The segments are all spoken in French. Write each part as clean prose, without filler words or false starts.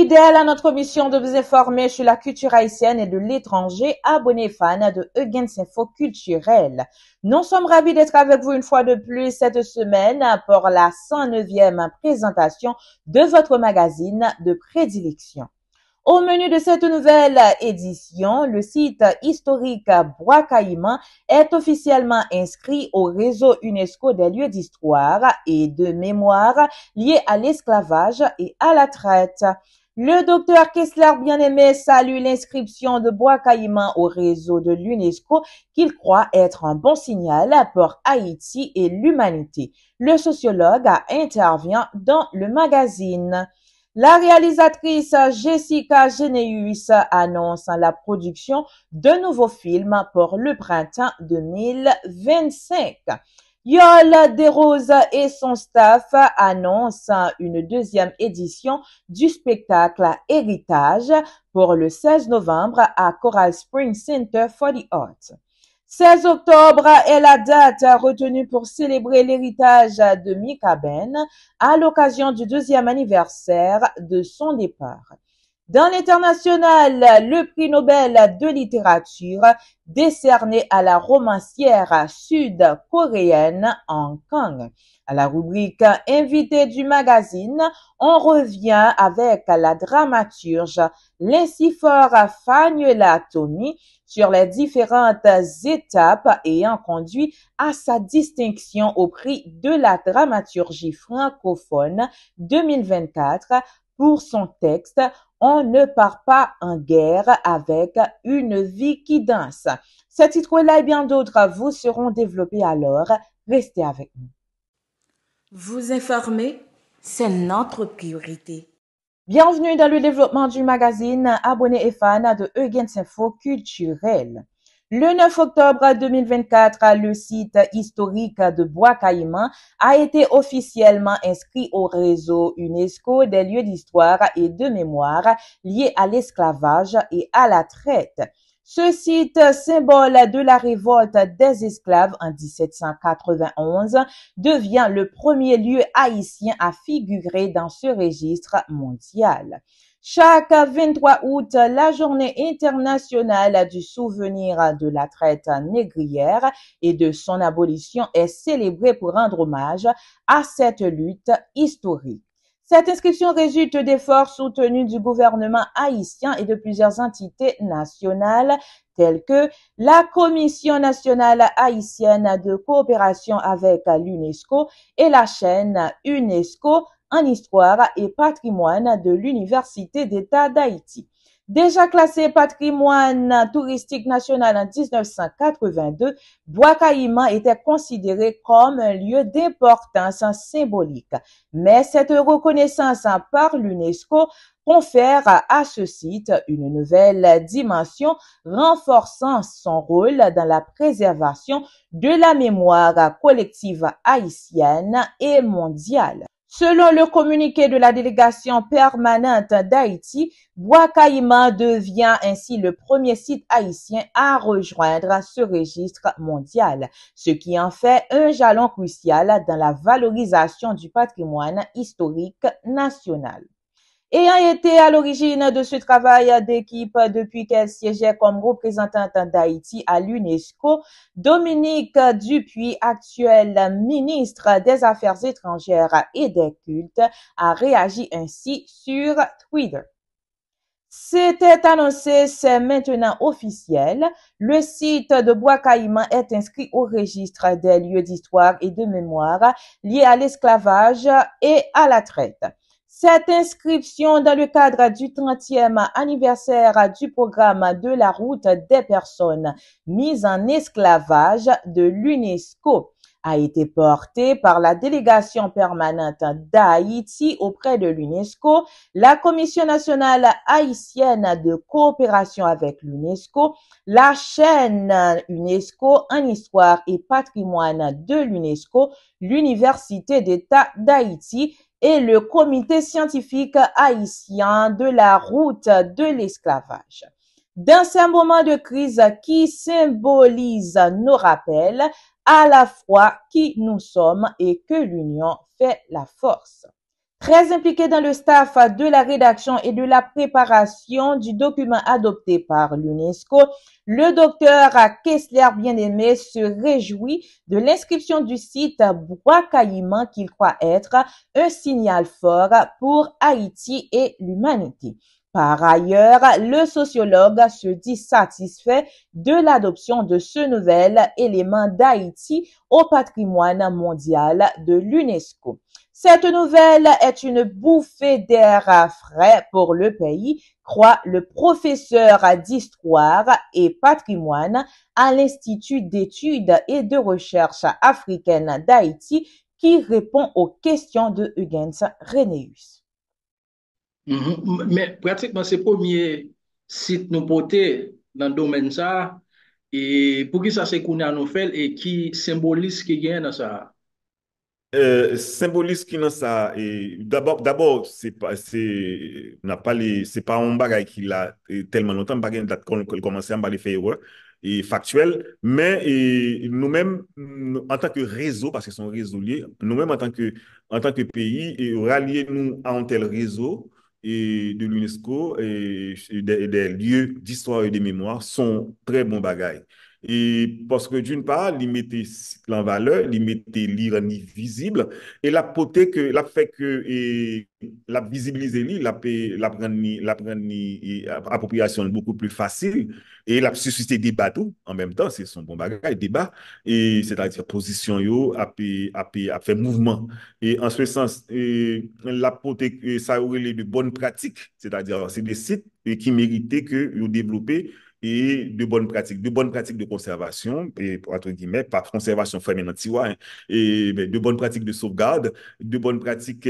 Fidèle à notre mission de vous informer sur la culture haïtienne et de l'étranger, abonnés fans de Eugens Info Culturel. Nous sommes ravis d'être avec vous une fois de plus cette semaine pour la 109e présentation de votre magazine de prédilection. Au menu de cette nouvelle édition, le site historique Bois Caïman est officiellement inscrit au réseau UNESCO des lieux d'histoire et de mémoire liés à l'esclavage et à la traite. Le docteur Kessler Bien-Aimé salue l'inscription de Bois Caïman au réseau de l'UNESCO qu'il croit être un bon signal pour Haïti et l'humanité. Le sociologue intervient dans le magazine. La réalisatrice Jessica Geneus annonce la production d'un nouveau film pour le printemps 2025. Yol Desroses et son staff annoncent une deuxième édition du spectacle Héritage pour le 16 novembre à Coral Springs Center for the Arts. 16 octobre est la date retenue pour célébrer l'héritage de Mika Ben à l'occasion du 2e anniversaire de son départ. Dans l'international, le prix Nobel de littérature décerné à la romancière sud-coréenne Hong Kong. À la rubrique invité du magazine, on revient avec la dramaturge Lincifor Fagnola Tommy sur les différentes étapes ayant conduit à sa distinction au prix de la dramaturgie francophone 2024 pour son texte « On ne part pas en guerre avec une vie qui danse ». Ces titres-là et bien d'autres vous seront développés alors. Restez avec nous. Vous informer, c'est notre priorité. Bienvenue dans le développement du magazine abonnés et fans de Eugens Info Culturel. Le 9 octobre 2024, le site historique de Bois Caïman a été officiellement inscrit au réseau UNESCO des lieux d'histoire et de mémoire liés à l'esclavage et à la traite. Ce site, symbole de la révolte des esclaves en 1791, devient le premier lieu haïtien à figurer dans ce registre mondial. Chaque 23 août, la journée internationale du souvenir de la traite négrière et de son abolition est célébrée pour rendre hommage à cette lutte historique. Cette inscription résulte d'efforts soutenus du gouvernement haïtien et de plusieurs entités nationales telles que la Commission nationale haïtienne de coopération avec l'UNESCO et la chaîne UNESCO en histoire et patrimoine de l'Université d'État d'Haïti. Déjà classé patrimoine touristique national en 1982, Bois Caïman était considéré comme un lieu d'importance symbolique. Mais cette reconnaissance par l'UNESCO confère à ce site une nouvelle dimension, renforçant son rôle dans la préservation de la mémoire collective haïtienne et mondiale. Selon le communiqué de la délégation permanente d'Haïti, Bois Caïman devient ainsi le premier site haïtien à rejoindre ce registre mondial, ce qui en fait un jalon crucial dans la valorisation du patrimoine historique national. Ayant été à l'origine de ce travail d'équipe depuis qu'elle siégeait comme représentante d'Haïti à l'UNESCO, Dominique Dupuis, actuel ministre des Affaires étrangères et des Cultes, a réagi ainsi sur Twitter. C'était annoncé, c'est maintenant officiel. Le site de Bois Caïman est inscrit au registre des lieux d'histoire et de mémoire liés à l'esclavage et à la traite. Cette inscription dans le cadre du 30e anniversaire du programme de la route des personnes mises en esclavage de l'UNESCO a été portée par la délégation permanente d'Haïti auprès de l'UNESCO, la Commission nationale haïtienne de coopération avec l'UNESCO, la chaîne UNESCO en histoire et patrimoine de l'UNESCO, l'Université d'État d'Haïti et le comité scientifique haïtien de la route de l'esclavage. Dans ces moments de crise qui symbolisent nos rappels à la fois qui nous sommes et que l'union fait la force. Très impliqué dans le staff de la rédaction et de la préparation du document adopté par l'UNESCO, le docteur Kessler Bien-Aimé se réjouit de l'inscription du site Bois Caïman qu'il croit être un signal fort pour Haïti et l'humanité. Par ailleurs, le sociologue se dit satisfait de l'adoption de ce nouvel élément d'Haïti au patrimoine mondial de l'UNESCO. Cette nouvelle est une bouffée d'air frais pour le pays, croit le professeur d'histoire et patrimoine à l'Institut d'études et de recherche africaine d'Haïti qui répond aux questions de Huygens Renéus. Mais pratiquement, c'est le premier site nous porter dans le domaine ça. Et pour qui ça c'est qu'on a nous fait et qui symbolise qui gagne dans ça? Symbolise qui dans ça et d'abord n'a pas c'est pas un bagage qui l'a tellement longtemps pas une date qu'on commençait à parler faire erreur et factuel mais nous-mêmes en tant que réseau parce que sont réseau lié nous-mêmes en tant que pays et rallier nous à un tel réseau et de l'UNESCO et des lieux d'histoire et de mémoire sont très bons bagages. Et parce que d'une part, il mettait en valeur, il mettait l'ironie visible, et la fait que la visibiliser, la prendre appropriation beaucoup plus facile, et la susciter débat tout, en même temps, c'est son bon bagage, débat, et c'est-à-dire position yo, a fait mouvement. Et en ce sens, ça aurait de bonnes pratiques, c'est-à-dire c'est des sites qui méritaient que vous développez et de bonnes pratiques de conservation, et entre guillemets, pas conservation fermée tiroir, hein, et ben, de bonnes pratiques de sauvegarde, de bonnes pratiques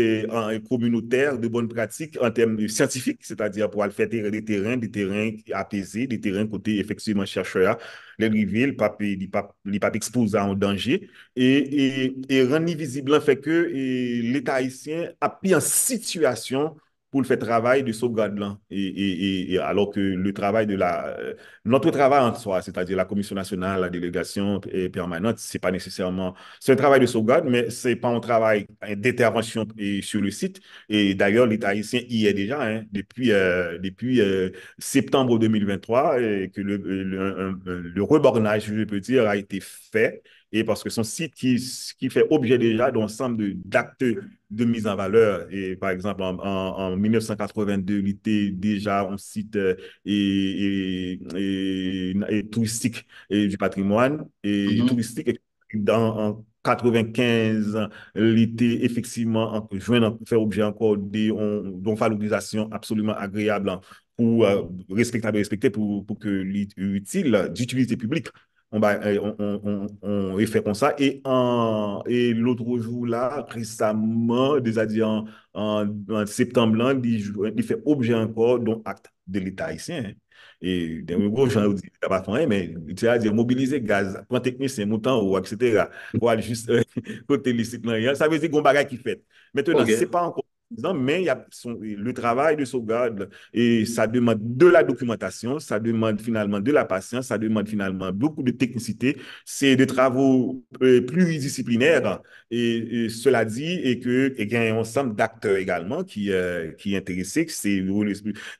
communautaires, de bonnes pratiques en termes scientifiques, c'est-à-dire pour aller faire des terrains apaisés, des terrains côté effectivement chercheurs, les rivets, les pas exposés en danger, et rendre visible le fait que l'État haïtien a mis en situation pour le faire travail de sauvegarde là. Et alors que notre travail en soi, c'est-à-dire la Commission nationale, la délégation permanente, c'est pas nécessairement, c'est un travail de sauvegarde, mais c'est pas un travail d'intervention sur le site. Et d'ailleurs, l'État haïtien y est déjà, hein, depuis septembre 2023, et que le rebornage, je peux dire, a été fait. Et parce que son site qui fait objet déjà d'ensemble d'actes de mise en valeur. Et par exemple, en 1982, il était déjà un site touristique et du patrimoine et Mhm. touristique. Et en 95, il était effectivement fait objet encore d'une valorisation absolument agréable pour respecter pour que l'utile d'utilité publique on fait comme ça. Et l'autre jour là, récemment, déjà dit en septembre, là, il fait objet encore d'un acte de l'État haïtien, hein. Et des gros gens disent, t'as pas fait rien, mais tu as dit mobiliser gaz, prendre technicien, montant ou etc. pour aller juste côté les sites là. Ça veut dire qu'on bagaille qui fait. Maintenant, c'est OK. pas encore suffisant, mais il y a le travail de sauvegarde et ça demande de la documentation, ça demande finalement de la patience, ça demande finalement beaucoup de technicité. C'est des travaux pluridisciplinaires et cela dit et que et qu'il y a un ensemble d'acteurs également qui est intéressé, que c'est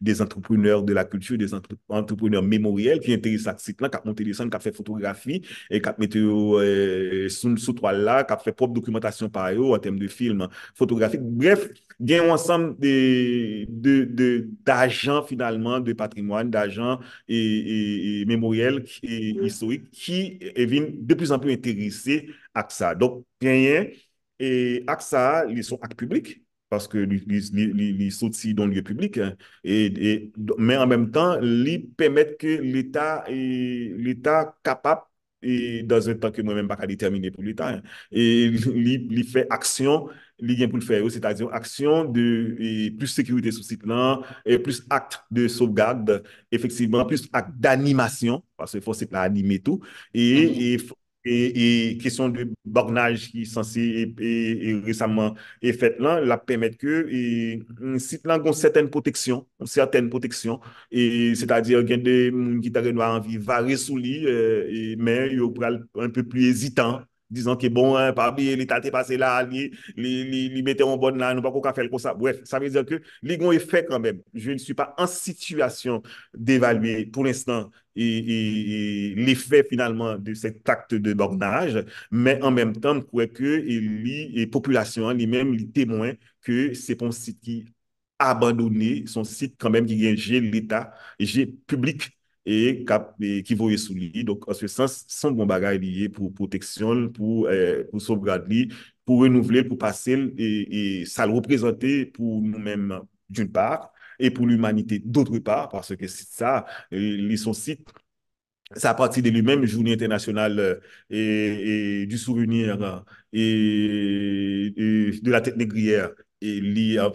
des entrepreneurs de la culture, des entrepreneurs mémoriels qui intéressent à ce site-là, qui ont monté des scènes, qui ont fait photographie et qui ont mis sous toile là, qui ont fait propre documentation par eux en termes de films photographiques. Bref, il y a un ensemble d'agents finalement de patrimoine, d'agents et mémoriels et historiques qui viennent de plus en plus intéressés à ça. Donc, rien et à ça, ils sont actes publics parce que ils sont aussi dans le lieu public, hein, mais en même temps, ils permettent que l'État capable et dans un temps que moi-même pas déterminer pour l'État, hein, et il fait action li gen pour le faire, c'est-à-dire action de plus sécurité sur site là, et plus acte de sauvegarde, effectivement, plus acte d'animation, parce qu'il faut c'est animer tout, et, Mhm. et, et question de bornage qui est censé et récemment est fait là, la permettre que un site là a une certaine protection, et c'est-à-dire qu'il y a des gens qui ont envie de varier sous lui, mais ils sont un peu plus hésitants disant que bon, hein, pas oublier, l'État est passé là, il mettait en bonne là, nous pas qu'on faire comme ça. Bref, ça veut dire que les ont effet quand même. Je ne suis pas en situation d'évaluer pour l'instant et l'effet finalement de cet acte de bornage, mais en même temps, je crois que les populations, lui-même, les témoins, que c'est un site qui abandonné, son site quand même qui est l'État, public et qui voyait sous lui. Donc, en ce sens, son bon bagage lié pour protection, pour sauvegarder, pour renouveler, pour passer, et ça le représentait pour nous-mêmes d'une part, et pour l'humanité d'autre part, parce que c'est ça, son site, c'est à partir de lui-même, Journée internationale du souvenir et de la tête négrière, et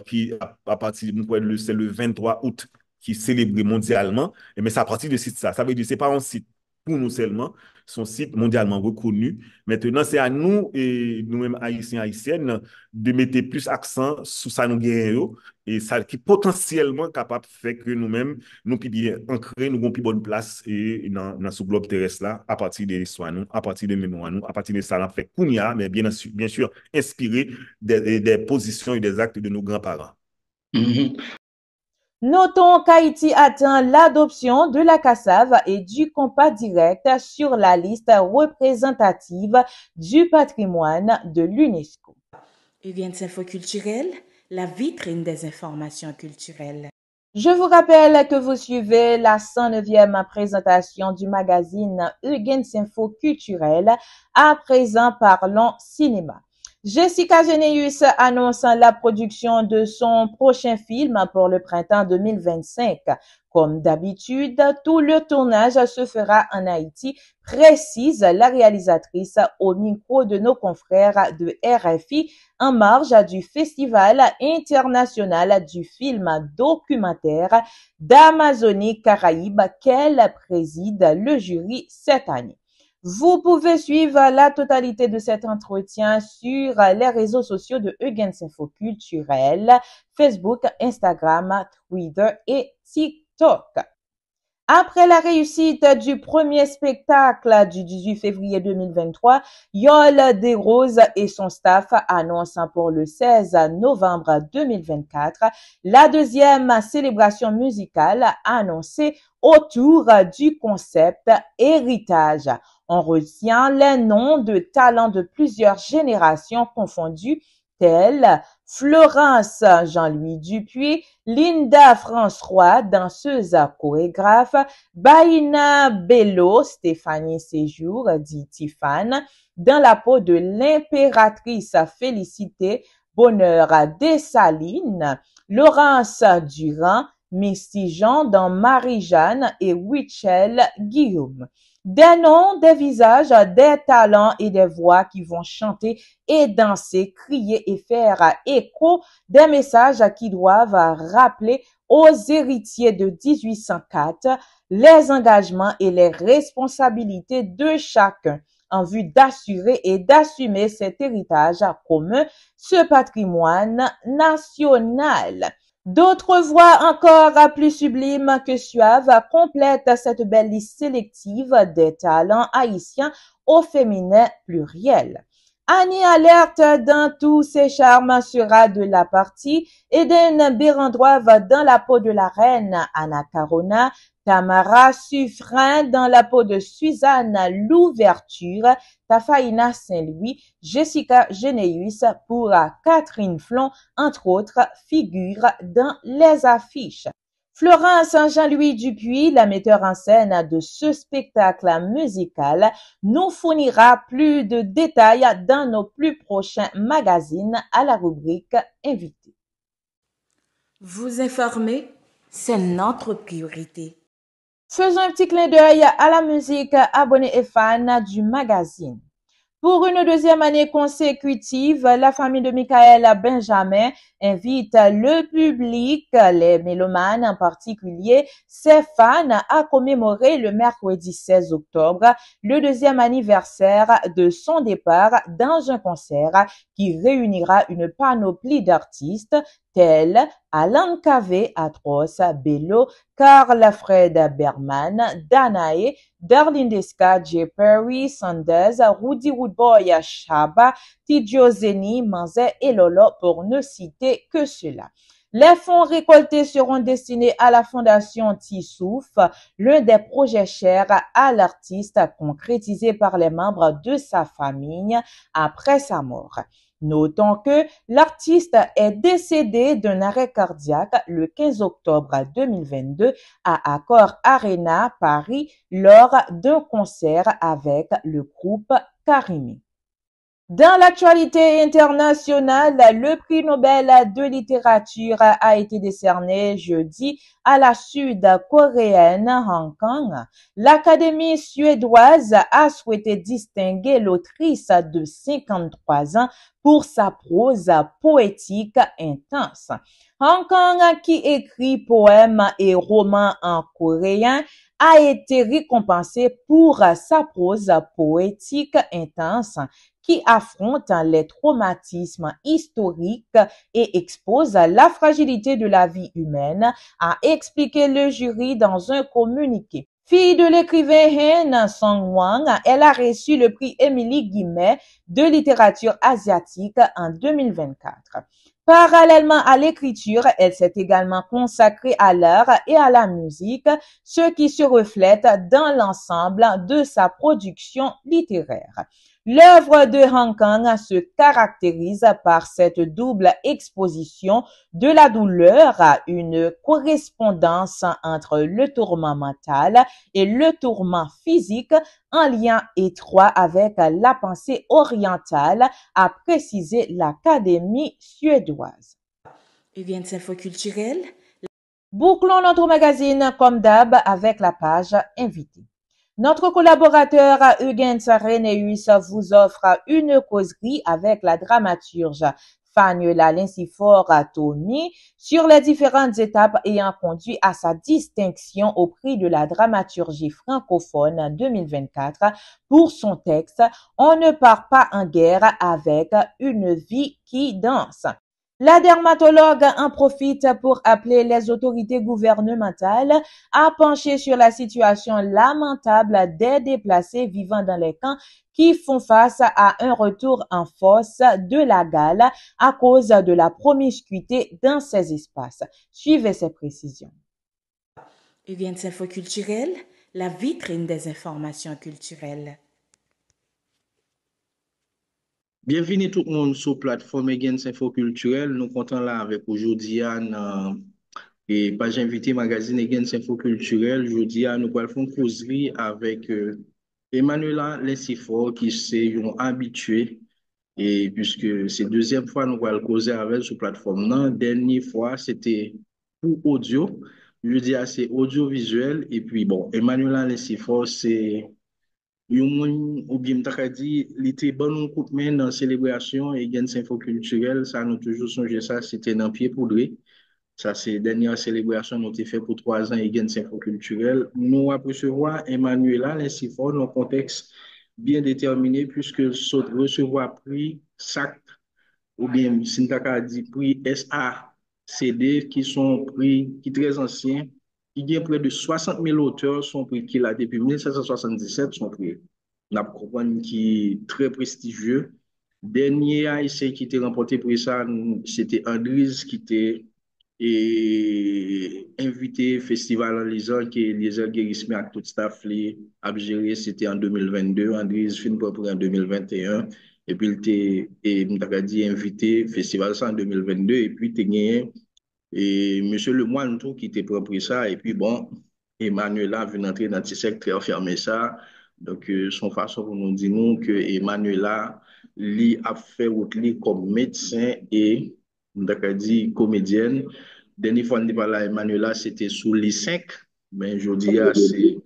qui, à partir c'est le 23 août qui est célébré mondialement. Mais c'est à partir de ça. Ça veut dire que ce n'est pas un site pour nous seulement, son site mondialement reconnu. Maintenant, c'est à nous, et nous-mêmes haïtiens, haïtiennes, de mettre plus accent sur ça nous gagnons et ça qui est potentiellement capable de faire que nous-mêmes, nous puissions bien ancrer, nous avons plus bonne place et dans ce globe terrestre là, à partir de l'histoire, nous, à partir de mémoire, nous, à partir de ça, on fait Kounia, mais bien sûr, inspiré des positions et des actes de nos grands-parents. Notons qu'Haïti attend l'adoption de la CASSAV et du compas direct sur la liste représentative du patrimoine de l'UNESCO. Events infoculturels, la vitrine des informations culturelles. Je vous rappelle que vous suivez la 109e présentation du magazine Eugens Info Culturel. À présent, parlons cinéma. Jessica Geneus annonce la production de son prochain film pour le printemps 2025. Comme d'habitude, tout le tournage se fera en Haïti, précise la réalisatrice au micro de nos confrères de RFI en marge du Festival international du film documentaire d'Amazonie-Caraïbes qu'elle préside le jury cette année. Vous pouvez suivre la totalité de cet entretien sur les réseaux sociaux de Eugens Info Culturel, Facebook, Instagram, Twitter et TikTok. Après la réussite du premier spectacle du 18 février 2023, Yol Desroses et son staff annoncent pour le 16 novembre 2024 la deuxième célébration musicale annoncée autour du concept héritage. On retient les noms de talents de plusieurs générations confondues tels Florence Jean-Louis Dupuis, Linda François, danseuse chorégraphe, Baïna Bello, Stéphanie Séjour, dit Tiffane, dans la peau de l'impératrice Félicité Bonheur Dessalines, Laurence Durand, Misty Jean dans Marie-Jeanne et Wichel Guillaume. Des noms, des visages, des talents et des voix qui vont chanter et danser, crier et faire écho des messages qui doivent rappeler aux héritiers de 1804 les engagements et les responsabilités de chacun en vue d'assurer et d'assumer cet héritage commun, ce patrimoine national. D'autres voix encore plus sublimes que suaves complètent cette belle liste sélective des talents haïtiens au féminin pluriel. Annie Alerte dans tous ses charmes sera de la partie, Eden Bérandroive dans la peau de la reine Anna Carona, Tamara Suffren dans la peau de Suzanne Louverture, Tafaïna Saint-Louis, Jessica Geneus pour Catherine Flon, entre autres figures dans les affiches. Florence Jean-Louis Dupuis, la metteur en scène de ce spectacle musical, nous fournira plus de détails dans nos plus prochains magazines à la rubrique Invité. Vous informer, c'est notre priorité. Faisons un petit clin d'œil à la musique, abonnés et fans du magazine. Pour une deuxième année consécutive, la famille de Michael Benjamin invite le public, les mélomanes en particulier, ses fans, à commémorer le mercredi 16 octobre, le deuxième anniversaire de son départ dans un concert qui réunira une panoplie d'artistes tels Alan Cave, Atros, Bello, Carl Fred Berman, Danae, Darlene Desca, Jay Perry, Sanders, Rudy Woodboy, Shaba, Tidjo Zeni, Manze et Lolo pour ne citer que cela. Les fonds récoltés seront destinés à la Fondation Tissouf, l'un des projets chers à l'artiste concrétisé par les membres de sa famille après sa mort. Notons que l'artiste est décédé d'un arrêt cardiaque le 15 octobre 2022 à Accor Arena, Paris, lors d'un concert avec le groupe Karimi. Dans l'actualité internationale, le prix Nobel de littérature a été décerné jeudi à la sud-coréenne Hong Kong. L'Académie suédoise a souhaité distinguer l'autrice de 53 ans pour sa prose poétique intense. Hong Kong, qui écrit poèmes et romans en coréen, a été récompensé pour sa prose poétique intense qui affronte les traumatismes historiques et expose la fragilité de la vie humaine, a expliqué le jury dans un communiqué. Fille de l'écrivain Han Song-wang, elle a reçu le prix Émilie Guimet de littérature asiatique en 2024. Parallèlement à l'écriture, elle s'est également consacrée à l'art et à la musique, ce qui se reflète dans l'ensemble de sa production littéraire. L'œuvre de Hong Kong se caractérise par cette double exposition de la douleur, une correspondance entre le tourment mental et le tourment physique, en lien étroit avec la pensée orientale, a précisé l'Académie suédoise. Events infoculturels. Bouclons notre magazine comme d'hab avec la page invitée. Notre collaborateur Hugues Renéus vous offre une causerie avec la dramaturge Fanuela Lincifor-Tony sur les différentes étapes ayant conduit à sa distinction au prix de la dramaturgie francophone 2024 pour son texte « On ne part pas en guerre avec une vie qui danse ». La dermatologue en profite pour appeler les autorités gouvernementales à pencher sur la situation lamentable des déplacés vivant dans les camps qui font face à un retour en force de la gale à cause de la promiscuité dans ces espaces. Suivez ces précisions. Events infoculturels, la vitrine des informations culturelles. Bienvenue tout le monde sur la plateforme Egens Info Culturel. Nous comptons là avec aujourd'hui et page invité magazine Egens Info Culturel. Aujourd'hui, nous allons faire une causerie avec Emmanuela Lincifor qui c'est un habitué. Et puisque c'est la deuxième fois nous allons causer avec sur la plateforme. La dernière fois, c'était pour audio. Jeudi, c'est audiovisuel. Et puis, bon, Emmanuela Lincifor, c'est ou bien m'ta dit il était bon un coup de main dans célébration et gain info culturel ça nous toujours songé ça c'était dans pied poudré ça c'est dernière célébration nous été fait pour 3 ans et gain info culturel nous avons recevoir Emmanuela Lincifor dans un contexte bien déterminé puisque saute recevoir prix SAC ou bien Sintaka dit prix SACD qui sont prix qui très anciens il y a près de 60 000 auteurs sont pris qu'il a depuis 1777 sont pris. On a compris qui est très prestigieux. Dernier haïtien qui était remporté pour ça, c'était Andries qui était invité festival en lisant qui est Eliezer Guérisme avec tout staff a géré, c'était en 2022. Andries fin pour en 2021. Et puis il était dit invité festival ça en 2022 et puis il gagné et monsieur Lemoine tout qui était propre ça et puis bon Emmanuela vient entrer dans ce secteur fermer ça donc son façon pour nous dire nous que Emmanuela lui a fait route comme médecin et d'accord dit comédienne dernière fois on parle à Emmanuela c'était sous les 5 mais je dis c'est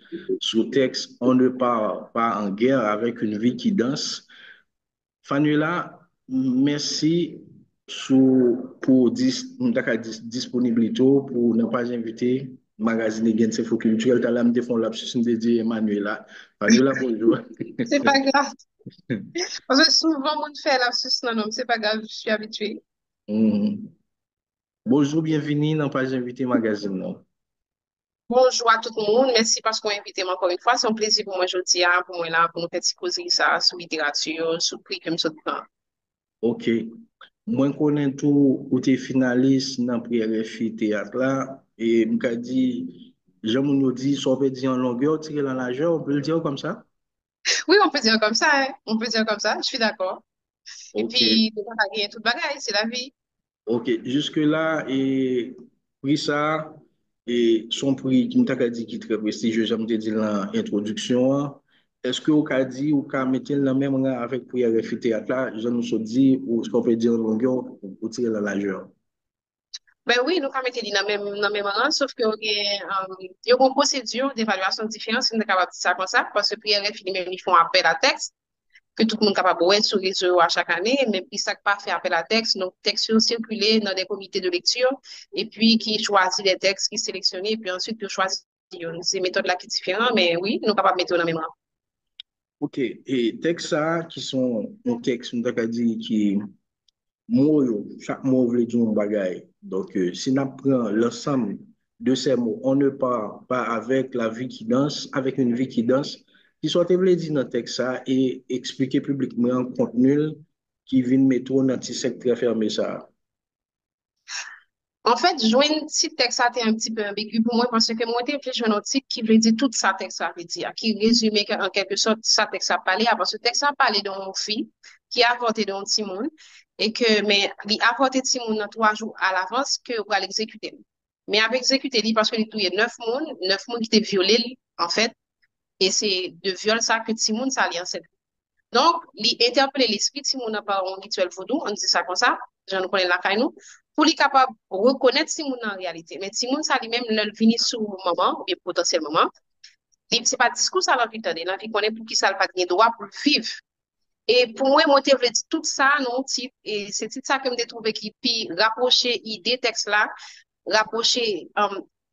sous texte on ne part pas en guerre avec une vie qui danse. Fanuela merci pour disponibilité pour ne pas inviter magazine Egens Info Culturel t'as là me défend lapsus de dire Emmanuela. Fanuela bonjour. C'est pas grave. Parce que souvent, on fait lapsus, non, non, c'est pas grave, je suis habituée. Bonjour, bienvenue dans Page Invité Magazine, non? Bonjour à tout le monde. Merci parce qu'on m'a invité encore une fois. C'est un plaisir pour moi aujourd'hui, pour moi là, pour nous faire causer ça sur littérature, sur prix comme ça. Ok. Moi, je connais tout côté finaliste dans le RFI théâtre là. Et je dit, Jean Mounio dit, soit on peut dire en longueur, tirer la largeur, on peut le dire comme ça? Oui, on peut dire comme ça, hein. On peut dire comme ça, je suis d'accord. Et Ok. puis, on va gagner toute bagaille, c'est la vie. Ok. Jusque-là, et prix ça, et son prix qui m'a dit qui est très prestigieux, j'aime te dire dans l'introduction. Est-ce que au cas dit, ou cas mettre le même rang avec pour RFI théâtre là, je nous dit, ou ce qu'on peut dire en longueur, ou tirer la largeur? Ben oui, nous avons été dans le même rang, sauf que il y a une procédure d'évaluation différente, si nous sommes capables de dire ça comme ça, parce que puis RFI, même, ils font appel à texte, que tout le monde est capable de voir sur les réseaux à chaque année, mais puis ça pas fait appel à texte, donc textes sont circulés dans des comités de lecture, et puis qui choisit les textes, qui sélectionnent, et puis ensuite qui choisit ces méthodes-là qui sont différentes, mais oui, nous sommes capables de mettre dans la même rang. Ok, et textes ça, qui sont un texte, nous avons dit, qui mots, chaque mot veut dire un bagage. Donc, si on apprend l'ensemble de ces mots, on ne part pas avec la vie qui danse, avec une vie qui danse, qui soit voulu dire dans le texte ça et expliquer publiquement un contenu qui vient mettre dans un petit secteur fermé ça. En fait, jouer un petit texte, ça a un petit peu ambigu pour moi parce que moi, j'ai réfléchi à un article qui veut dire tout ça texte ça veut dire, qui résume en quelque sorte ça texte ça parler, parce que texte ça parler d'une fille qui a avorté d'un petit monde et que, mais, il a avorté petit monde dans 3 jours à l'avance que va l'exécuter. Mais avec exécuter, lui, parce que il y a 9 mondes qui étaient violés, en fait, et c'est de viol ça que petit monde ça en cette. Donc, il interpelle l'esprit de Simon par un rituel vaudou, on dit ça comme ça, j'en connais la caille nous, pour lui capable de reconnaître Simon en réalité. Mais Simon, ça lui-même, le vini sur le moment, ou bien potentiellement, c'est pas discours ça l'envie de l'envie connaît pour qui ça n'a pas de droit pour le vivre. Et pour moi, moi, je voulais dire tout ça, non, type, et c'est tout ça que je me trouvé qui, puis, rapprocher idée texte là, rapprocher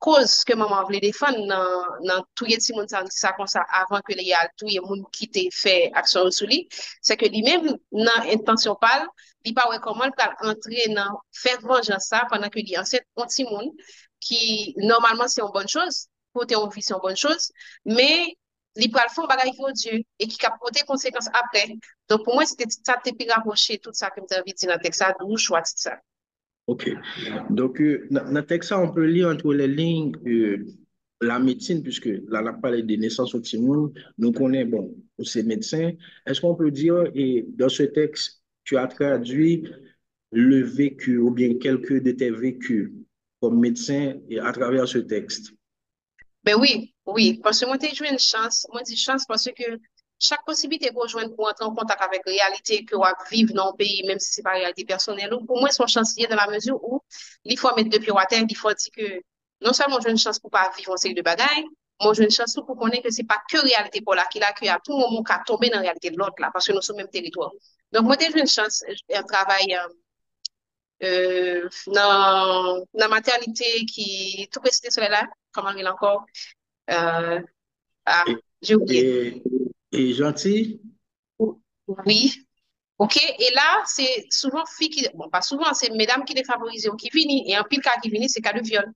cause que maman voulait défendre dans tout le monde ça comme ça avant que les tout le monde qui t'ait fait action sur lui c'est que lui-même dans intention pâle il pas ouais comment il peut entrer dans faire vengeance ça pendant que lui enceinte un petit monde qui normalement c'est une bonne chose pour tes envie c'est une bonne chose mais il peut le faire bagaille pour Dieu et qui a porté conséquences après donc pour moi c'était ça t'es plus rapproché tout ça que tu as dit dans le texte ça d'où choix ça. Ok. Donc, dans le texte, ça, on peut lire entre les lignes la médecine, puisque là, on a parlé des naissances au Timoun, nous connaissons, bon, c'est médecin. Est-ce qu'on peut dire, et dans ce texte, tu as traduit le vécu ou bien quelques de tes vécus comme médecin et à travers ce texte? Ben oui, oui, parce que moi, j'ai joué une chance. Moi, je dis chance parce que chaque possibilité qu'on joue pour entrer en contact avec la réalité que on vivre dans le pays, même si c'est pas réalité personnelle, pour moi, c'est une chance liée dans la mesure où il faut mettre deux pieds à terre, il faut dire que non seulement j'ai une chance pour pas vivre en série de bagailles, moi, j'ai une chance pour connaître que c'est pas que réalité pour là, qu'il a, qu'à tout moment, qu'à tomber dans la réalité de l'autre là, parce que nous sommes même territoire. Donc, moi, j'ai joué une chance, un travail, dans maternité qui, tout précité sur là, comment il est encore, euh, ah, Et, j'ai oublié. et, et gentil? Oui. OK. Et là, c'est souvent filles qui, bon, pas souvent, c'est mesdames qui défavorisées ou qui finissent. Et en pile cas qui finissent, c'est cas de viol.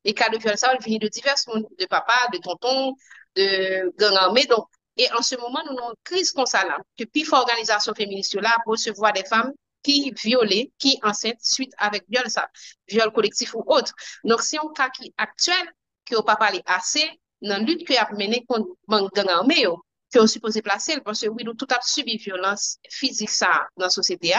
Et cas de viol, ça, il finit de divers mondes, de papa, de tonton, de gang armé. Donc, et en ce moment, nous avons une crise comme ça là, que PIF organisation féministe là, pour recevoir des femmes qui violées, qui enceintes suite avec viol ça, viol collectif ou autre. Donc, c'est un cas qui actuel, que au pas parlé assez, dans la lutte que a mené contre gang armé, yo, que on supposé placer, parce que oui, nous tout a subi violence physique ça dans la société,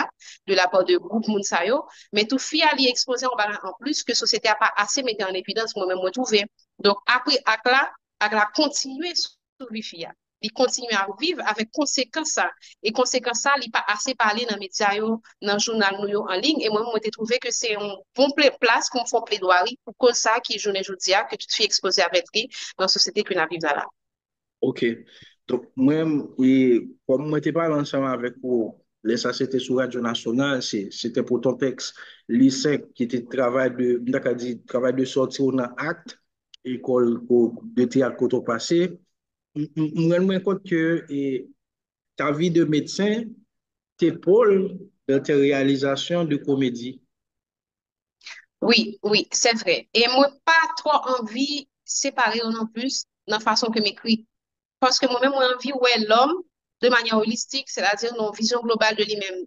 de la part de groupe Mounsayo, mais tout fi a li exposé en plus que la société n'a pas assez mis en évidence moi-même moi trouvé. Donc après ACLA continuer sur lui fia. Il continue à vivre avec conséquences ça. Et conséquences ça, il pas assez parlé dans les médias, dans le journal nous en ligne. Et moi, j'ai trouvé que c'est une bonne place qu'on fait plaidoirie pour que ça qui journée aujourd'hui, que tu te fais exposer avec lui dans la société que nous vivons là. Ok. Donc, moi, et, comme moi, je pas ensemble avec vous, les ça c'était sur Radio Nationale, c'était pour ton texte lycée qui était travail de sortir dans acte, école de théâtre côté passé. Je me rends compte que ta vie de médecin t'épaule dans tes réalisations de comédie. Oui, oui, c'est vrai. Et moi, pas trop envie séparer non plus dans la façon que m'écrit. Parce que moi-même, moi, envie ouais l'homme de manière holistique, c'est-à-dire une vision globale de lui-même.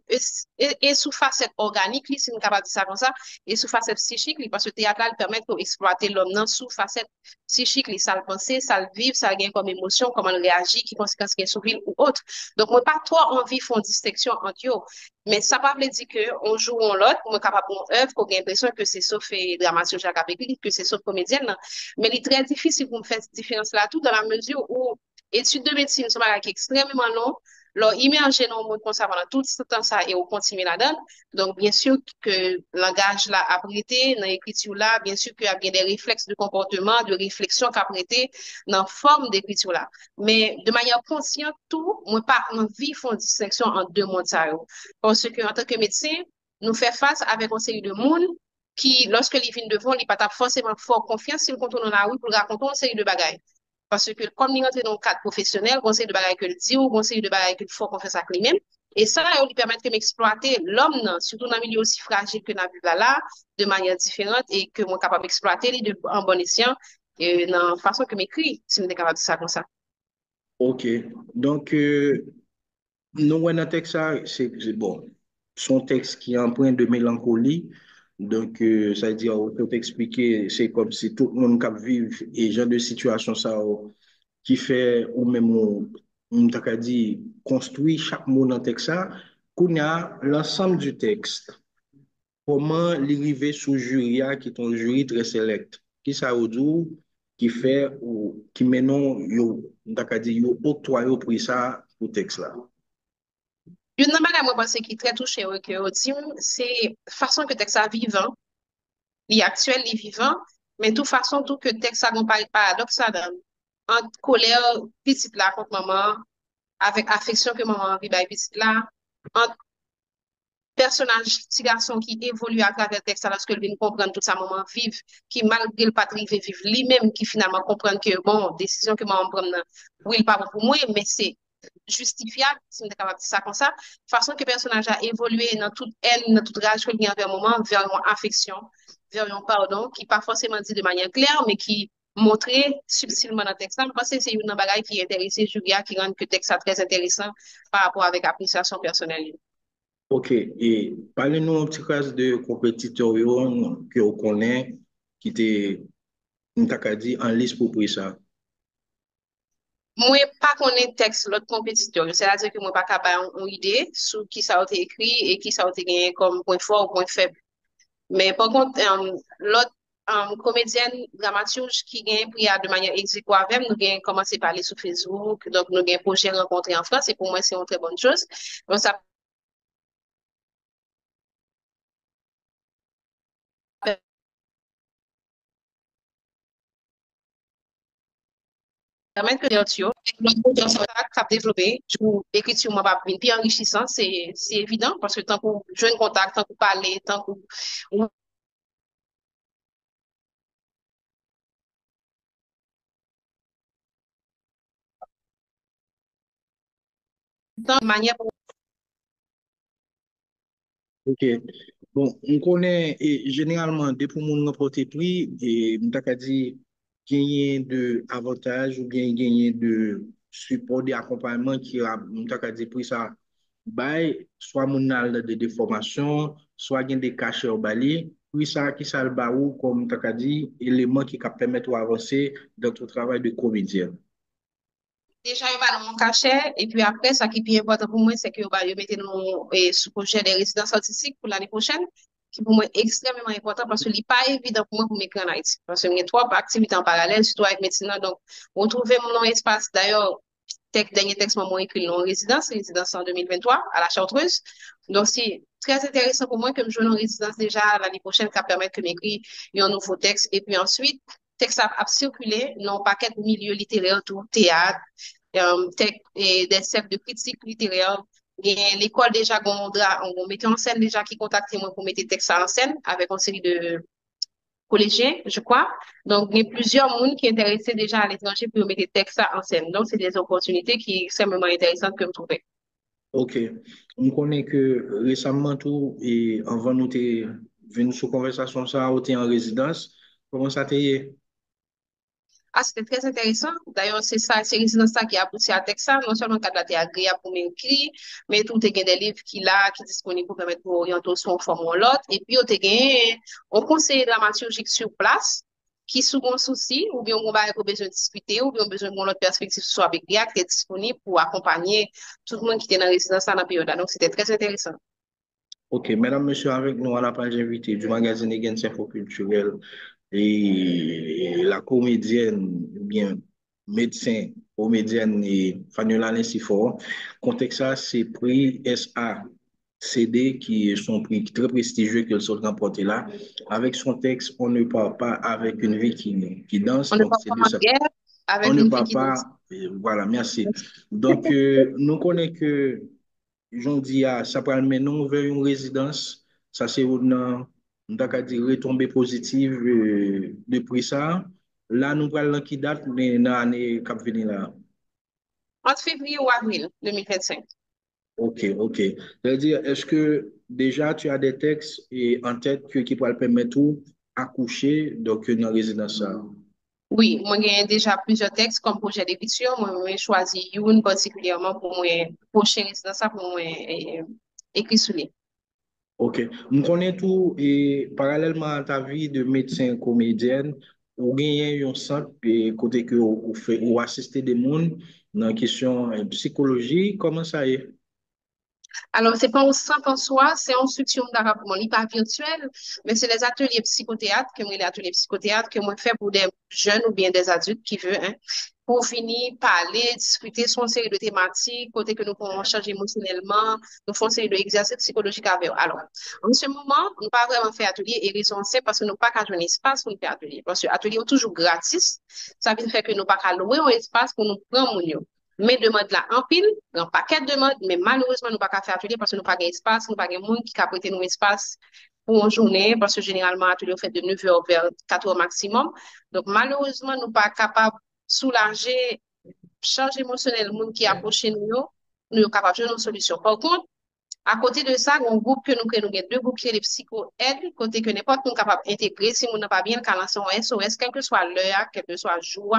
Et sous facette organique, lui, si nous sommes capables de dire ça comme ça, et sous facette psychique, lui, parce que le théâtre, là, il permet d'exploiter l'homme non sous facette psychique, lui, ça le penser, ça le vivre, ça le gagne comme émotion, comment il réagit, qui conséquences qu'il y a sur lui ou autre. Donc, moi, pas trop envie de faire une distinction entre eux. Mais ça ne veut pas dire qu'on joue ou l'autre, on est capable d'une œuvre, qu'on a l'impression que c'est sauf dramaturge à écrit, que c'est sauf comédienne. Non. Mais il est très difficile pour me faire cette différence-là, tout dans la mesure où études de médecine sont extrêmement long. Leur immerger dans le monde comme ça pendant tout ce temps ça et on continue là-dedans. Donc, bien sûr que le langage là a prêté, dans l'écriture là, bien sûr qu'il y a bien des réflexes de comportement, de réflexion qu'a prêté dans la forme d'écriture là. Mais de manière consciente, tout, moi, pas envie de faire une distinction entre deux mondes ça. Parce que, en tant que médecin, nous fait face avec une série de monde qui, lorsque les viennent devant, ils pas forcément fort confiance s'ils contournent dans la rue pour raconter une série de bagailles. Parce que comme il entre dans le cadre professionnel, conseil de bagaille que le dit ou conseil de bagaille que le faut qu'on fait ça lui-même. Et ça, il lui permet de m'exploiter l'homme, surtout dans un milieu aussi fragile que nous là, de manière différente et que moi capable d'exploiter les deux en bon escient et dans la façon que m'écrit, si je suis capable de ça comme ça. OK. Donc, nous, dans le texte, ça, c'est bon. Son texte qui est empreint de mélancolie. Donc, ça veut dire, on peut expliquer, c'est comme si tout le monde qui vit et genre de situation ça, qui fait, ou même, on t'a qu'à dire, construit chaque mot dans le texte, ça, qu'on a l'ensemble du texte. Comment l'arriver sous jury, qui est un jury très sélect. Qui ça veut dire, qui fait, ou qui maintenant, on t'a qu'à dire, yo octroie pour ça, pour texte là. Une chose moi pense qui est très touché au cœur, c'est façon que texte a vivant, il est actuel, il est vivant, mais de toute façon, tout que texte a un paradoxe en colère, petite là contre maman, avec affection que maman vit by petite là, en personnage, petit garçon qui évolue à travers le texte lorsque il vient comprendre tout ça maman vive, qui malgré le pas vivre lui-même, qui finalement comprend que bon, décision que maman prend, oui, il pas bon pour moi, mais c'est justifiable, si on est capable de dire ça comme ça, façon que le personnage a évolué dans toute haine, dans toute rage qu'il y a vers un moment, vers une affection, vers un pardon, qui pas forcément dit de manière claire, mais qui montrait subtilement dans le texte. Je pense que c'est une bagaille qui intéresse Julia, qui rend que le texte très intéressant par rapport avec l'appréciation personnelle. OK. Et parlez-nous un petit cas de compétiteur que vous connaissez, qui était, on t'a qu'à dire, en liste pour prix ça. Moi, pas connaître texte l'autre compétiteur. C'est-à-dire que moi, pas capable une idée sur qui ça a été écrit et qui ça a été gagné comme point fort ou point faible. Mais par contre, l'autre comédienne dramaturge qui gagne prix de manière exécutive, nous gagnons commencé à parler sur Facebook, donc nous gagnons projet rencontré en France et pour moi, c'est une très bonne chose. Donc, ça permet que l'écriture, l'autre ça a développé, du coup, l'écriture m'a pas puis enrichissant, c'est évident parce que tant qu'on joue un contact, tant qu'on parler, tant qu'on tant de manière pour OK. Bon, on connaît, et généralement, depuis mon remporté prix, et on t'a qu'à dire, gagner de avantages ou bien gagner de support, d'accompagnement qui a, on t'a qu'à dire, prix ça, bail, soit mon al de formation, soit gain des cachets au bali, puis ça, qui ça le baou, comme on t'a qu'à dire, élément qui va permettre d'avancer dans ton travail de comédien. déjà il va dans mon cachet et puis après, ça qui est bien important pour moi, c'est que bah, je mette nous sous projet des résidences artistiques pour l'année prochaine, qui pour moi est extrêmement important parce que ce n'est pas évident pour moi pour m'écrire en Haïti. Parce que j'ai trois activités en parallèle, surtout avec médecine. Donc, retrouver mon espace. D'ailleurs, dernier texte m'a écrit non résidence en 2023 à la Chartreuse. Donc, c'est très intéressant pour moi que je joue en résidence déjà l'année prochaine, qui va permettre que m'écrire un nouveau texte. Et puis ensuite, texte a circulé dans un paquet de milieux littéraires, tout, théâtre, et des cercles de critique littéraire. L'école déjà, on mettait en scène déjà qui contactait moi pour mettre texte en scène avec une série de collégiens, je crois. Donc, il y a plusieurs monde qui sont intéressés déjà à l'étranger pour mettre texte en scène. Donc, c'est des opportunités qui sont extrêmement intéressantes que je trouvais. OK. On connaît que récemment, tout, et avant nous, venir sous conversation ça, ou t'es en résidence, comment ça t'est? Ah, c'était très intéressant. D'ailleurs, c'est ça, c'est résidence ça qui a poussé à Texas. Non seulement cadre là, agréable pour m'écrire, mais tout est des livres qui disponibles pour permettre pour orienter sur une forme ou l'autre. Et puis, on te gagné un conseiller dramaturgique sur place qui, sous un souci, ou bien on va avoir besoin de discuter, ou bien on a besoin de l'autre perspective soit avec lui, qui est disponible pour accompagner tout le monde qui était dans la résidence dans la période. Donc, c'était très intéressant. Ok, mesdames, messieurs, avec nous à la page invitée du magazine Egen Info Culturel et la comédienne, ou bien médecin, comédienne et Fagnola Lensifort. Contexte ça, c'est prix SACD qui est son prix très prestigieux qu'elle soit remporté là. Avec son texte, on ne parle pas avec une vie qui danse. On ne Donc, parle c'est pas de en ça. guerre On avec ne une vie parle qui danse. pas. Voilà, merci. Donc, nous connaissons que j'en dis à ça peut mener nous vers une résidence. Ça, c'est une, retombée positive depuis ça. Là, nous parlons qui date, mais dans l'année qui venir là. Entre février ou avril 2025. Ok, ok. C'est-à-dire, est-ce que déjà tu as des textes en tête qui pourraient permettre tout accoucher donc dans la résidence ça? Oui, moi j'ai déjà plusieurs textes comme projet d'écriture. Moi, j'ai choisi une particulièrement pour moi, prochaine résidence ça pour moi écrire sur lui. Ok. On connaît tout et parallèlement à ta vie de médecin comédienne, ou gagné un centre et côté que ou fait ou assister des gens dans la question psychologie, comment ça est? Alors, c'est pas un centre en soi, c'est une structure d'arabe pour moi, pas virtuel, mais c'est les ateliers psychothéâtre, que moi, les ateliers psychothéâtre que moi fais pour des jeunes ou bien des adultes qui veulent, hein, pour finir parler, discuter sur une série de thématiques, côté que nous pouvons changer émotionnellement, nous faisons une série d'exercices psychologiques avec eux. Alors, en ce moment, nous pas vraiment fait atelier et raison c'est parce que nous pas qu'à jouer un espace pour nous faire atelier. Parce que atelier est toujours gratis, ça veut dire que nous pas qu'à louer un espace pour nous prendre mon mais demande là en pile, un paquet de demandes, mais malheureusement, nous pas qu'à faire atelier parce que nous pas d'espace, nous pas de monde qui a prêté nous espace pour une journée, parce que généralement, atelier fait de 9 heures vers 4 heures maximum. Donc, malheureusement, nous pas capable de soulager, charge émotionnelle, monde qui approche nous, nous sommes capables de trouver une solution. Par contre, à côté de ça, un groupe que nous créons, deux groupes qui sont les psycho-aides, côté que n'importe nous capable d'intégrer, si on n'a pas bien le lancer un SOS, quel que soit l'heure, quel que soit le jour,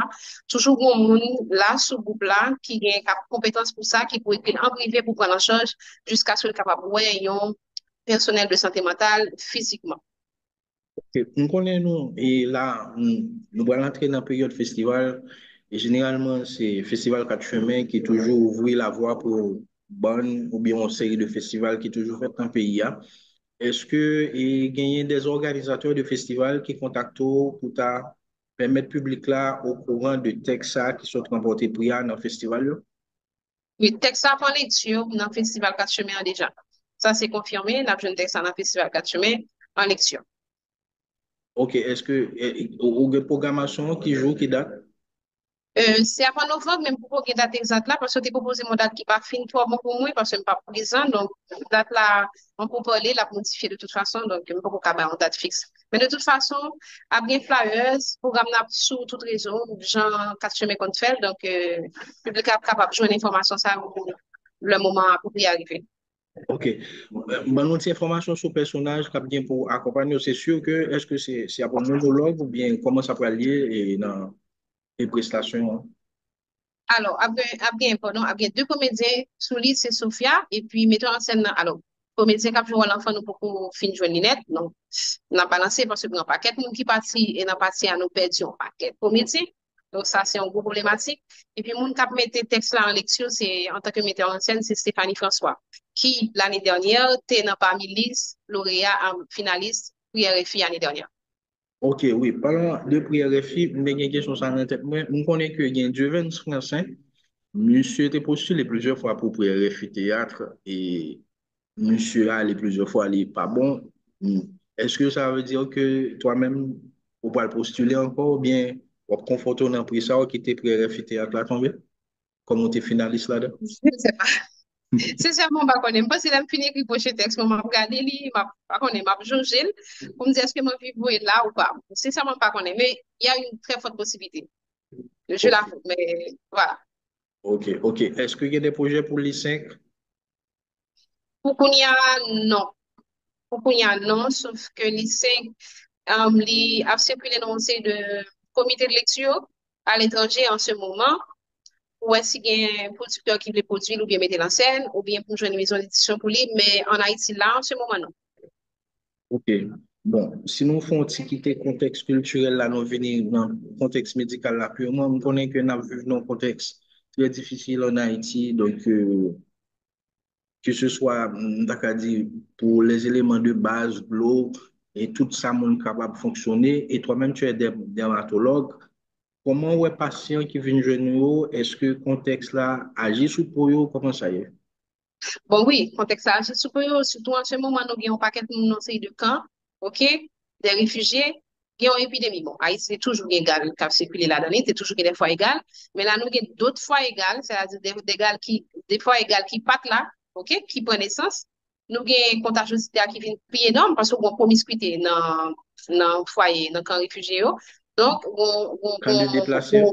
toujours un monde là, ce groupe-là, qui a une compétence pour ça, qui peut écrire en privé pour prendre en charge jusqu'à ce qu'il soit capable de un personnel de santé mentale physiquement. Ok. On connaît nous et là, nous allons entrer dans la période festival et généralement c'est Festival 4 Chemins qui toujours ouvre la voie pour bonne ou bien une série de festivals qui toujours fait dans le pays. Hein. Est-ce que il y a des organisateurs de festivals qui contactent pour permettre au public là au courant de textes qui sont remportés pour dans le festival? Là? Oui, texte ça en lecture dans le Festival 4 Chemins déjà. Ça, c'est confirmé. La jeune texte dans le Festival 4 Chemins en lecture. Ok, est-ce que ou une programmation qui joue, qui date? C'est avant novembre, même pour une date exacte là, parce que tu proposé mon date qui pas fine trop bon pour moi, parce que je ne suis pas présent. Donc, date là, on peut parler, la modifier de toute façon, donc je ne peux pas avoir une date fixe. Mais de toute façon, à bien flyers, programme n'a sur toute réseau, genre, quatre chemins qu'on fait, donc, le public est capable de jouer l'information, ça, le moment approprié arriver. Ok. Bon, notre information sur le personnage qui a bien pour accompagner, c'est sûr que est-ce que c'est un monologue ou bien comment ça peut aller et dans les prestations? Alors, pardon, bien deux comédiens sous lit, c'est Sophia, et puis metteur en scène, alors, comédien qui a joué l'enfant, nous pour fin jouer Ninette, donc, on a balancé parce que nous avons pas paquet de monde qui parti, et dans parti à nous perdre un paquet de comédiens. Donc, ça, c'est un gros problématique. Et puis, mon qui a mis texte là en lecture, c'est, en tant que metteur en scène, c'est Stéphanie François, qui, l'année dernière, était dans parmi liste, lauréat, finaliste, pour RFI l'année dernière. Ok, oui. Parlant de prière FI, je vais une question sur la tête. Moi, je connais que il y a Joven Français. Monsieur était postulé plusieurs fois pour prière FI théâtre et monsieur a allé plusieurs fois, il n'est pas bon. Est-ce que ça veut dire que toi-même, vous pouvez postuler encore ou bien vous conforter dans le prix ça ou quitter prière FI théâtre là tombé? Comme tu es finaliste là-dedans? Je ne sais pas. Sincèrement, je ne connais pas si je finis écrire prochain texte, je vais regarder, je ne vais juger pour me dire est-ce que je vais là ou pas. Sincèrement, je ne connais pas, mais il y a une très forte possibilité. Je Ok, l'avoue, mais voilà. ok, ok. Est-ce qu'il y a des projets pour les 5? Pour qu'on y a, non. Pour qu'on y a non, sauf que lycée, li a circulé dans une série de comités de lecture à l'étranger en ce moment, ou est-ce qu'il y a un producteur qui veut produire ou bien mettre en scène, ou bien pour jouer une maison d'édition pour lui, mais en Haïti, là, en ce moment, non. Ok. Bon, si nous faisons quitter contexte culturel là, nous venir dans le contexte médical là, purement, on connaît que nous vivons dans un contexte très difficile en Haïti, donc que ce soit, d'accord dit, pour les éléments de base, l'eau, et tout ça, monde capable de fonctionner, et toi-même, tu es dermatologue, comment est patient qui vient de nous, est-ce que le contexte là agit sous pour eux, comment ça y est? Bon, oui, contexte agit supérieur, surtout en ce moment, nous avons un paquet de nos séries de camps, OK, des réfugiés, il y a une épidémie. Bon, Haïti, c'est toujours égal, qui a circulé là-dedans, c'est toujours des fois égal, mais là, nous avons d'autres fois égales, c'est-à-dire des fois égales qui partent là, OK, qui prennent naissance. Nous avons une contagiosité qui vient plus énorme parce qu'on a promiscuité dans le foyer, dans le camp réfugié. Donc, Quand de déplacer?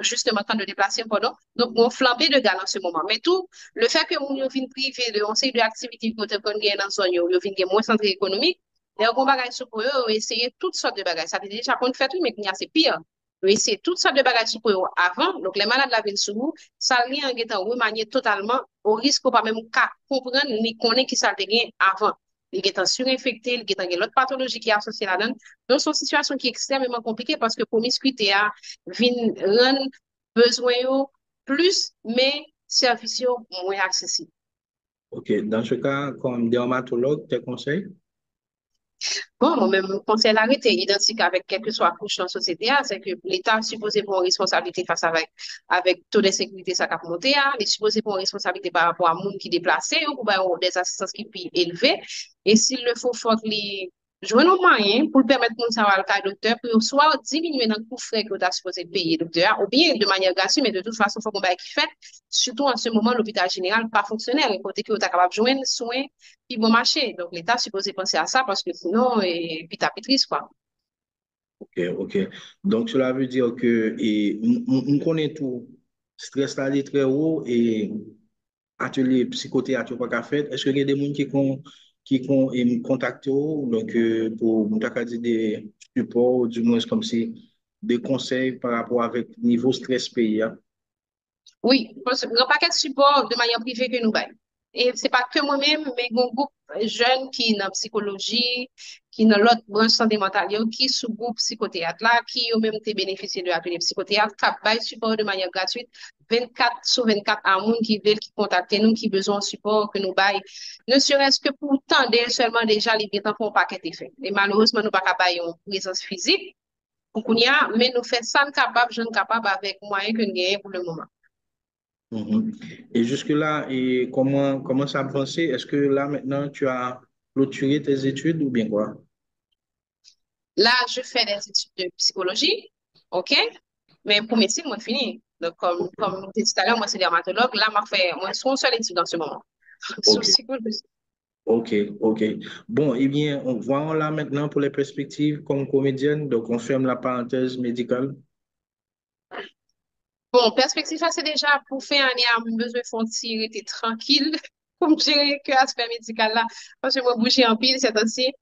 justement, quand de déplacer, pardon. Donc, on flambé de gars en ce moment. Mais tout, le fait que nous viennent privé de on sait de activités côté qu'on gagne dans son yo, viennent moins centré économique, et on bagaille sur eux, essayer toutes sortes de bagages. Ça veut dire déjà qu'on fait tout, mais c'est pire. On essayer toutes sortes de bagages sur eux avant. Donc, les malades la viennent sur vous, ça vient en étant remanié totalement au risque pas même qu'à comprendre ni connaître qui ça a gagné avant. Il est surinfecté, il est l'autre pathologie qui est associée là-dedans. Donc, c'est une situation qui est extrêmement compliquée parce que promiscuité a vin rendre besoin yo plus, mais services yo moins accessibles. Ok, dans ce cas, comme dermatologue, tes conseils? Bon, moi-même, mon conseil l'arrêté identique avec quelle que soit la couche dans la société, c'est que l'État est supposé prendre une responsabilité face avec taux de sécurité ça cap monté, il est supposé prendre une responsabilité par rapport à monde qui déplacé ou pour des assistances qui plus élevées. Et s'il le faut qu'il joue un moyen pour permettre de savoir le cas docteur pour soit diminuer dans le coût frais que tu as supposé payer docteur ou bien de manière gratuite, mais de toute façon, il faut qu'on ait qui fait, surtout en ce moment, l'hôpital général pas fonctionnel, côté que tu es capable de joindre soins qui vont marcher. Donc, l'État est supposé penser à ça parce que sinon, et puis t'as pétrise, quoi. Ok, ok. Donc, cela veut dire que on connaît tout. Stress là, il est très haut et atelier psychothérapie pas qu'à faire. Est-ce qu'il y a des gens qui ont contacté vous, donc pour nous dire des supports, du moins comme si des conseils par rapport avec niveau stress pays, hein? Oui, parce que un paquet de support de manière privée que nous baillons. Et c'est pas que moi-même, mais un groupe jeune qui dans psychologie, qui dans l'autre branche santé mentale, yo, qui sous groupe psychothéâtre là, qui ont même été bénéficié de l'atelier psychothéâtre, qui bail support de manière gratuite, 24 sur 24 à monde qui veulent qui contactent nous, qui besoin de support que nous bail, ne serait-ce que pour tendre seulement déjà les biens pour un paquet d'effets. Et malheureusement, nous pas capable une présence physique, pour qu'on y a, mais nous faisons ça capable, jeune capable avec moyens que nous gagnons pour le moment. Mhm. Et jusque-là, et comment ça a avancé? Est-ce que là, maintenant, tu as clôturé tes études ou bien quoi? Là, je fais des études de psychologie, OK? Mais pour médecine, moi, fini. Donc, comme tu dit tout à l'heure, moi, c'est dermatologue. Là, moi, je suis en seule étude en ce moment. Sur Ok, psychologie. ok, ok. Bon, eh bien, on voit là maintenant pour les perspectives comme comédienne. Donc, on ferme la parenthèse médicale. Bon, perspective, ça, c'est déjà pour faire un an, besoin de faire tirer, t'es tranquille, pour me gérer que l'aspect médical là. Parce que moi, bouger en pile, c'est aussi.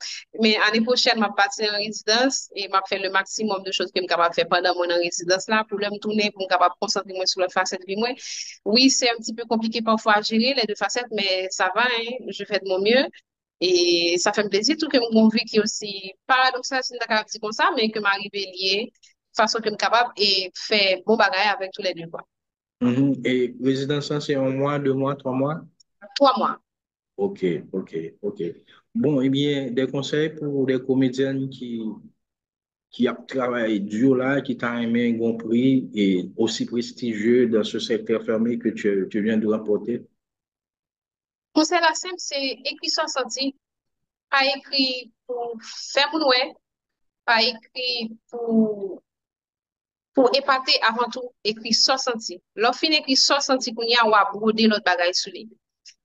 Mais l'année prochaine, je vais partir en résidence et je vais faire le maximum de choses que je suis capable de faire pendant mon résidence là, pour me tourner, pour me capable de concentrer moi sur la facette de moi. Oui, c'est un petit peu compliqué parfois à gérer les deux facettes, mais ça va, hein, je fais de mon mieux. Et ça fait plaisir, tout que mon vie qui est aussi paradoxal, si je dire comme ça, mais que m'arrive lié façon que je suis capable et faire bon bagage avec tous les deux, quoi. Mhm. Et résidence, ça, c'est un mois, 2 mois, 3 mois? 3 mois. Ok, ok, ok. Bon, eh bien, des conseils pour des comédiennes qui a travaillé dur là, qui t'a aimé un bon prix et aussi prestigieux dans ce secteur fermé que tu viens de remporter. Conseil la simple, c'est écrit sans senti, pas écrit pour faire mon ouais, pas écrit pour épater avant tout, écrit sans senti. L'offre fin écrit sans senti qu'on y a ou à broder l'autre bagaille sous lui.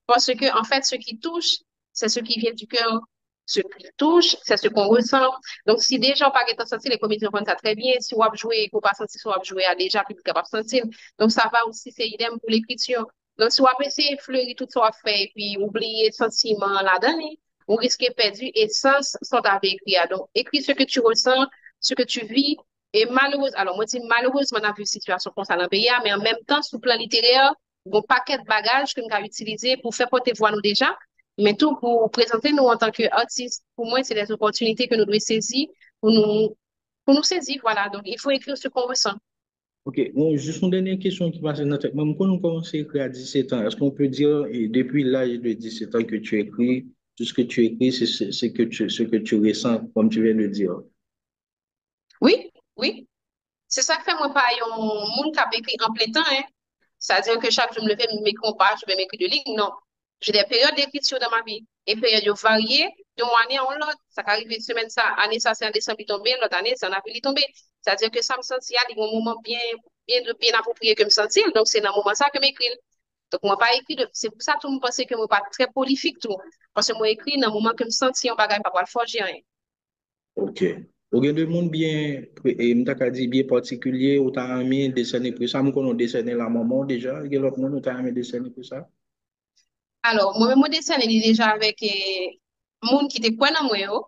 Parce que, en fait, ce qui touche, c'est ce qui vient du cœur. Ce qui touche, c'est ce qu'on ressent. Donc, si des gens pas senti, les comédiens font ça très bien. Si on va jouer, pour pas sentir, si on va jouer à déjà, puis capable de sentir. Donc, ça va aussi, c'est idem pour l'écriture. Donc, si on va essayer de fleurir tout ce qu'on fait, et puis oublier le sentiment là-dedans, on risque perdu et sans t'avoir écrit. Donc, écris ce que tu ressens, ce que tu vis. Et malheureusement, alors moi, je dis malheureusement, on a vu une situation comme ça dans le pays, mais en même temps, sous le plan littéraire, bon paquet de bagages que nous avons utilisés pour faire porter voix nous déjà, mais tout pour présenter nous en tant qu'artistes. Pour moi, c'est des opportunités que nous devons saisir pour nous saisir, voilà. Donc, il faut écrire ce qu'on ressent. Ok, bon, juste une dernière question qui passe dans la tête. Même quand on commence à écrire à 17 ans, est-ce qu'on peut dire, et depuis l'âge de 17 ans que tu écris, tout ce que tu écris, c'est ce que tu ressens, comme tu viens de dire. Oui, oui. C'est ça que fait moi pas un monde qui a écrit en plein temps, hein. C'est-à-dire que chaque jour, je me lève, je m'écris un page, je vais m'écrire de lignes. Non. J'ai des périodes d'écriture dans ma vie. Et périodes variées, d'une année en l'autre. Ça peut arriver une semaine, ça, année, ça, c'est en décembre, il tombe, l'autre année, c'est en avril, il tombe. C'est-à-dire que ça me sentit, il y a un moment bien approprié que me sentir. Donc, c'est dans le moment ça que m'écris. Donc, moi, pas écrit, c'est pour ça que tout le monde pense que moi, pas très prolifique, tout. Parce que moi, écrit dans le moment que me sentis, on bagaille pas pour le forger, rien. Ok. Ou gen de moun bien, et m'ta ka di bien particulier, ou ta aimé dessiner pour ça, m'on dessiner la maman déjà, gen l'autre moun ou ta aimé dessiner pour ça? Alors, moi-même, mon dessin, il est déjà avec moun qui te quoi dans moi, yo.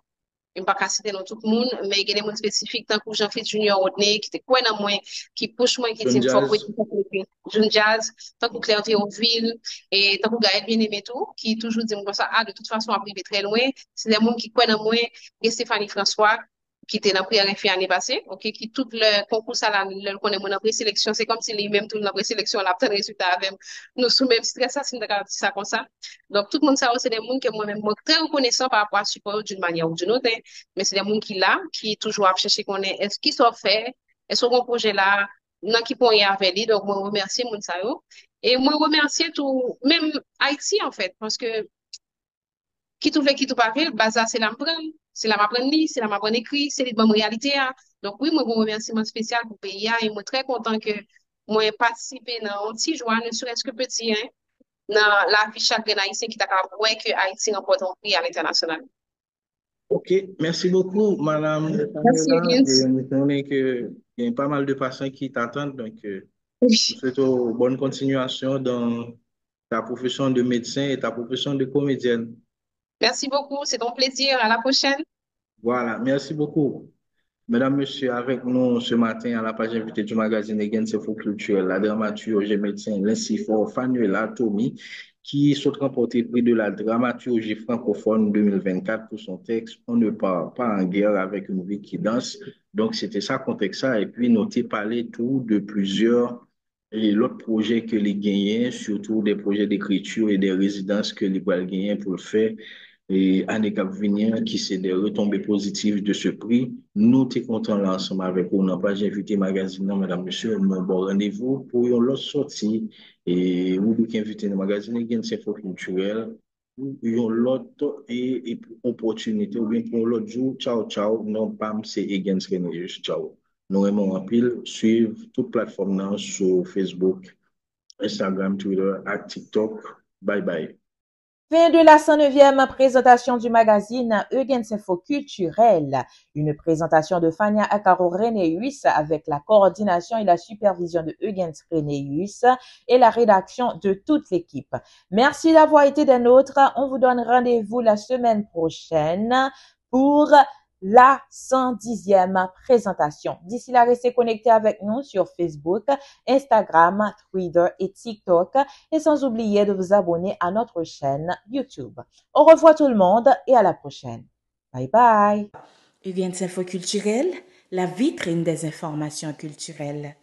Je ne vais pas citer dans tout le monde, mais il y a des gens spécifiques, tant que Jean-Philippe Junior Rodney, qui te quoi dans moi, qui push moi, qui dit, John il faut Jazz? que Jeune Jazz, tant que Claire Théophile, et tant que Gaël Bien-Aimé tout, qui toujours dit comme ça, ah, de toute façon, on va très loin. C'est des gens qui quoi dans moi, et Stéphanie François, qui était dans la première fin année passée, ok, qui tout le concours ça là, le connaît mon présélection, c'est comme si lui-même tout dans la présélection, la obtenu résultat avec nous sous même stress, ça, c'est une ça comme ça. Donc, tout le monde, ça, c'est des gens que moi-même, moi, très reconnaissant par rapport à support d'une manière ou d'une autre, hein. Mais c'est des gens qui là, qui toujours à chercher qu'on est, est-ce qu'ils sont faits, est-ce qu'on projet là, non, qui pourrait y avec lui. Donc, moi, remercie moun sa yo. Et moi, remercier tout, même Haïti, en fait, parce que qui tout fait, qui tout pas fait, bah, ça, c'est la m'prendre. C'est la m'apprendre lire, c'est la m'apprendre écrit, c'est la réalité, hein. Donc, oui, moi, un remerciement spécial pour le pays, hein, et moi, très content que moi, participer dans un petit joie, ne serait-ce que petit, hein, dans la vie chaque haïtien qui t'a capable que Haïti remporte un prix à l'international. Ok, merci beaucoup, Madame Merci, Daniela. Et Elias. nous connaissons qu'il y a pas mal de patients qui t'attendent, donc je Oui. souhaite bonne continuation dans ta profession de médecin et ta profession de comédienne. Merci beaucoup, c'est un plaisir. À la prochaine. Voilà, merci beaucoup. Mesdames, Messieurs, avec nous ce matin à la page invitée du magazine Again Info Culturel, la dramaturge et médecin Linsifor Fanuela Tomi, qui souhaite remporter le prix de la dramaturgie francophone 2024 pour son texte On ne part pas en guerre avec une vie qui danse. Donc, c'était ça, contexte ça. Et puis, noter parler tout de plusieurs et l'autre projet que les gagnants, surtout des projets d'écriture et des résidences que les gagnants pour le faire et année qui venir, qui c'est des retombées positives de ce prix. Nous sommes contents là ensemble avec vous. On n'a pas invité magazine, non, mesdames, messieurs, nous bon rendez-vous pour une autre sortie. Et vous pouvez inviter le magazine Again Info Culturel pour une autre et opportunité ou bien pour l'autre jour. Ciao, ciao. Non, pam, c'est Again Renéus. Ciao. Nous aimons en pile suivre toutes plateformes là, sur Facebook, Instagram, Twitter, et TikTok. Bye bye. Fin de la 109e présentation du magazine Eugens Info Culturel. Une présentation de Fania Akaro Renéus avec la coordination et la supervision de Eugens Renéus et la rédaction de toute l'équipe. Merci d'avoir été des nôtres. On vous donne rendez-vous la semaine prochaine pour la 110e présentation. D'ici là, restez connectés avec nous sur Facebook, Instagram, Twitter et TikTok et sans oublier de vous abonner à notre chaîne YouTube. Au revoir tout le monde et à la prochaine. Bye bye. Eugens Info Culturel, la vitrine des informations culturelles.